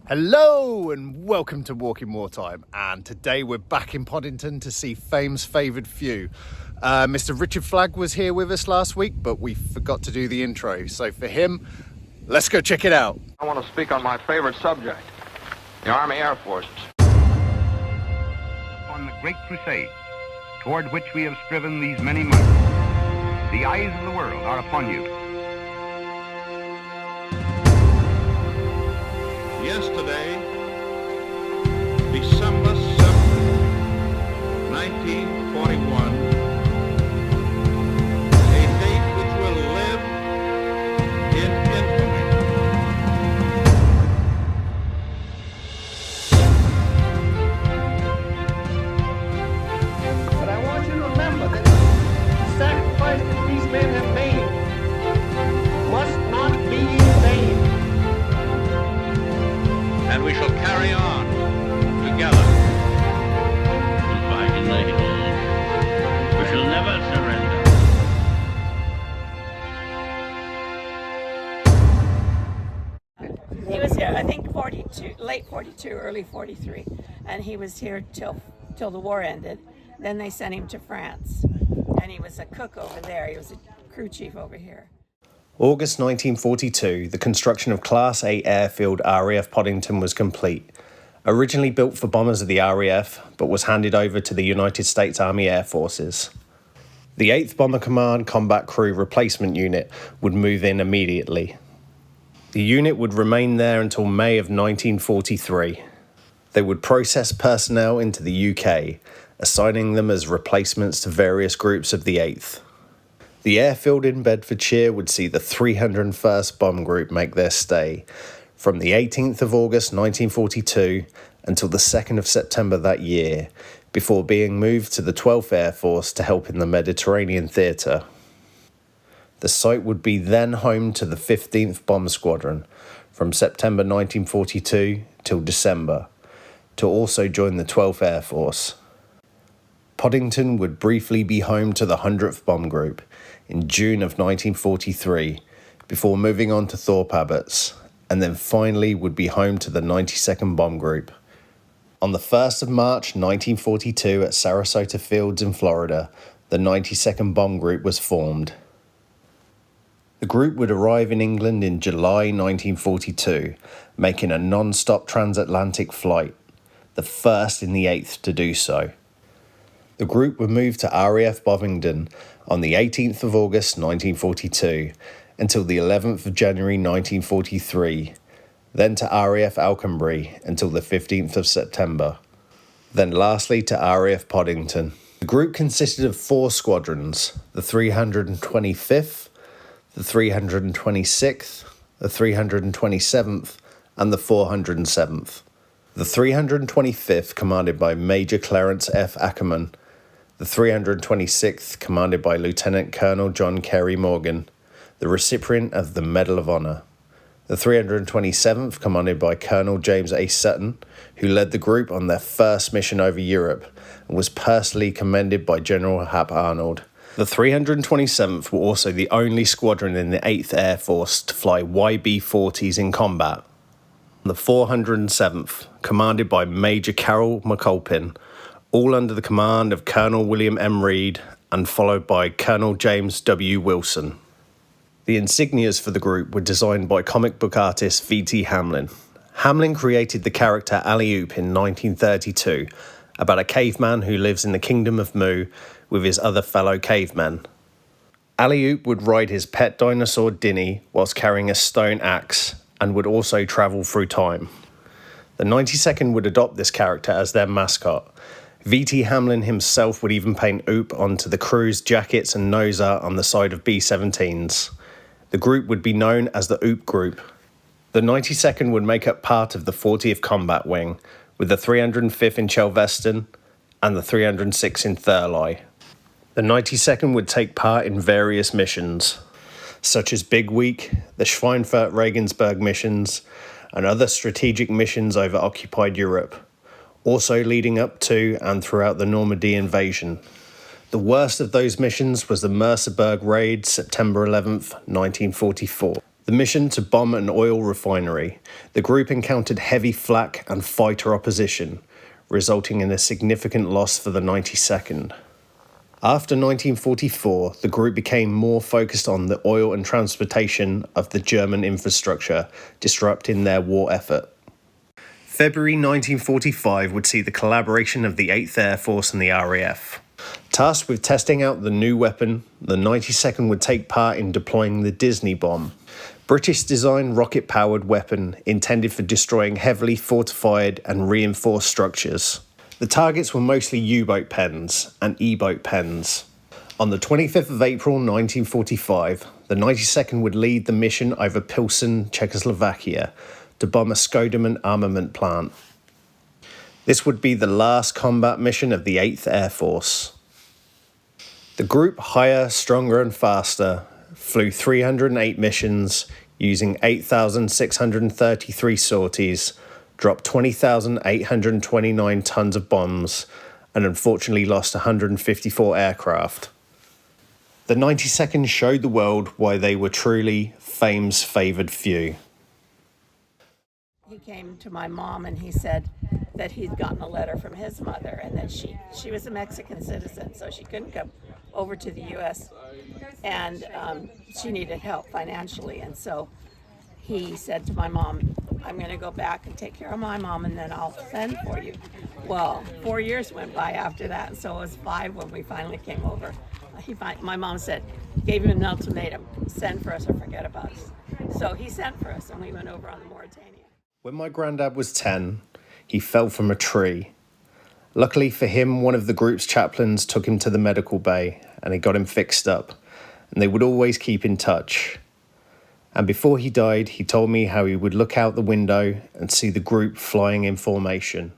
Hello and welcome to Walking Wartime, and today we're back in Podington to see fame's favoured few. Mr. Richard Flagg was here with us last week, but we forgot to do the intro, so for him, let's go check it out. I want to speak on my favourite subject, the Army Air Forces. On the great crusade toward which we have striven these many months, the eyes of the world are upon you. Yesterday, December 7th, 1941, a date which will live in infamy. But I want you to remember that the sacrifice that these men have made must not be in vain. And we shall carry on together. To fight in the hills. We shall never surrender. He was here, I think, 42, late 42, early 43, and he was here till the war ended. Then they sent him to France, and he was a cook over there. He was a crew chief over here. August 1942, the construction of Class A Airfield RAF Podington was complete. Originally built for bombers of the RAF, but was handed over to the United States Army Air Forces. The 8th Bomber Command Combat Crew Replacement Unit would move in immediately. The unit would remain there until May of 1943. They would process personnel into the UK, assigning them as replacements to various groups of the 8th. The airfield in Bedfordshire would see the 301st Bomb Group make their stay from the 18th of August 1942 until the 2nd of September that year, before being moved to the 12th Air Force to help in the Mediterranean Theatre. The site would be then home to the 15th Bomb Squadron from September 1942 till December, to also join the 12th Air Force. Podington would briefly be home to the 100th Bomb Group in June of 1943, before moving on to Thorpe Abbotts, and then finally would be home to the 92nd Bomb Group. On the 1st of March 1942 at Sarasota Fields in Florida, the 92nd Bomb Group was formed. The group would arrive in England in July 1942, making a non-stop transatlantic flight, the first in the 8th to do so. The group would move to RAF Bovingdon on the 18th of August 1942 until the 11th of January 1943, then to RAF Alconbury until the 15th of September, then lastly to RAF Podington. The group consisted of 4 squadrons, the 325th, the 326th, the 327th, and the 407th. The 325th, commanded by Major Clarence F. Ackerman, the 326th, commanded by Lieutenant Colonel John Carey Morgan, the recipient of the Medal of Honor. The 327th, commanded by Colonel James A. Sutton, who led the group on their first mission over Europe and was personally commended by General Hap Arnold. The 327th were also the only squadron in the 8th Air Force to fly YB-40s in combat. The 407th, commanded by Major Carroll McAlpin, all under the command of Colonel William M. Reed and followed by Colonel James W. Wilson. The insignias for the group were designed by comic book artist V.T Hamlin. Hamlin created the character Alley-Oop in 1932, about a caveman who lives in the Kingdom of Mu with his other fellow cavemen. Alley-Oop would ride his pet dinosaur Dinny whilst carrying a stone axe, and would also travel through time. The 92nd would adopt this character as their mascot. V.T Hamlin himself would even paint Oop onto the crew's jackets and nose art on the side of B-17s. The group would be known as the Oop Group. The 92nd would make up part of the 40th Combat Wing, with the 305th in Chelveston and the 306th in Thurley. The 92nd would take part in various missions, such as Big Week, the Schweinfurt-Regensburg missions, and other strategic missions over occupied Europe, also leading up to and throughout the Normandy invasion. The worst of those missions was the Merseburg raid, September 11th, 1944. The mission to bomb an oil refinery, the group encountered heavy flak and fighter opposition, resulting in a significant loss for the 92nd. After 1944, the group became more focused on the oil and transportation of the German infrastructure, disrupting their war effort. February 1945 would see the collaboration of the 8th Air Force and the RAF. Tasked with testing out the new weapon, the 92nd would take part in deploying the Disney bomb, British-designed rocket-powered weapon intended for destroying heavily fortified and reinforced structures. The targets were mostly U-boat pens and E-boat pens. On the 25th of April 1945, the 92nd would lead the mission over Pilsen, Czechoslovakia, to bomb a Skodeman armament plant. This would be the last combat mission of the 8th Air Force. The group Higher, Stronger and Faster flew 308 missions using 8,633 sorties, dropped 20,829 tons of bombs, and unfortunately lost 154 aircraft. The 92nd showed the world why they were truly fame's favoured few. He came to my mom and he said that he'd gotten a letter from his mother and that she was a Mexican citizen, so she couldn't come over to the U.S. and she needed help financially. And so he said to my mom, I'm going to go back and take care of my mom and then I'll send for you. Well, 4 years went by after that, and so it was 5 when we finally came over. My mom gave him an ultimatum, send for us or forget about us. So he sent for us and we went over on the Mauritania. When my granddad was 10, he fell from a tree. Luckily for him, one of the group's chaplains took him to the medical bay and he got him fixed up, and they would always keep in touch. And before he died, he told me how he would look out the window and see the group flying in formation.